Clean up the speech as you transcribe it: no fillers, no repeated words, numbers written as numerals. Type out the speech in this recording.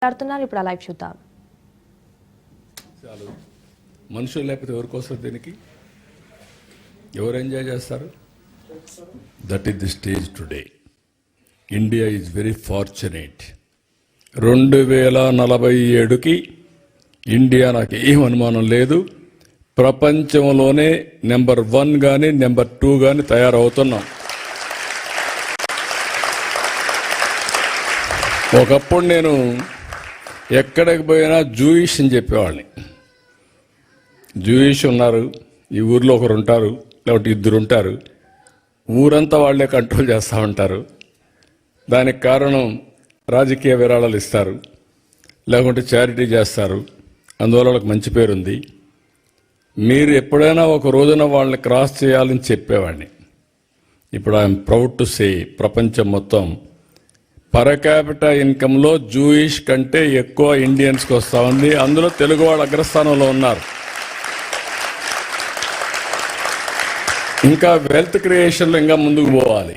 మాట్లాడుతున్నారు. ఇప్పుడు లైవ్ చూద్దాం. చాలు, మనుషులు లేకపోతే ఎవరికి వస్తుంది? దీనికి ఎవరు ఎంజాయ్ చేస్తారు? That is the stage today. India is very fortunate. 2047కి ఇండియా, నాకు ఏం అనుమానం లేదు, ప్రపంచంలోనే నెంబర్ 1 కానీ నెంబర్ 2 కానీ తయారవుతున్నాం. ఒకప్పుడు నేను ఎక్కడికి పోయినా జూయిష్ అని చెప్పేవాడిని. జూయిష్ ఉన్నారు, ఈ ఊర్లో ఒకరు ఉంటారు, లేకపోతే 2 ఉంటారు, ఊరంతా వాళ్లే కంట్రోల్ చేస్తూ ఉంటారు. దానికి కారణం రాజకీయ విరాళాలు ఇస్తారు, లేకుంటే చారిటీ చేస్తారు, అందువల్ల వాళ్ళకి మంచి పేరుంది. మీరు ఎప్పుడైనా ఒక రోజున వాళ్ళని క్రాస్ చేయాలని చెప్పేవాడిని. ఇప్పుడు ఐఎమ్ ప్రౌడ్ టు సే, ప్రపంచం మొత్తం పర్ క్యాపిటల్ ఇన్కంలో జూయిష్ కంటే ఎక్కువ ఇండియన్స్కి వస్తూ ఉంది. అందులో తెలుగు వాళ్ళు అగ్రస్థానంలో ఉన్నారు. ఇంకా వెల్త్ క్రియేషన్లో ఇంకా ముందుకు పోవాలి.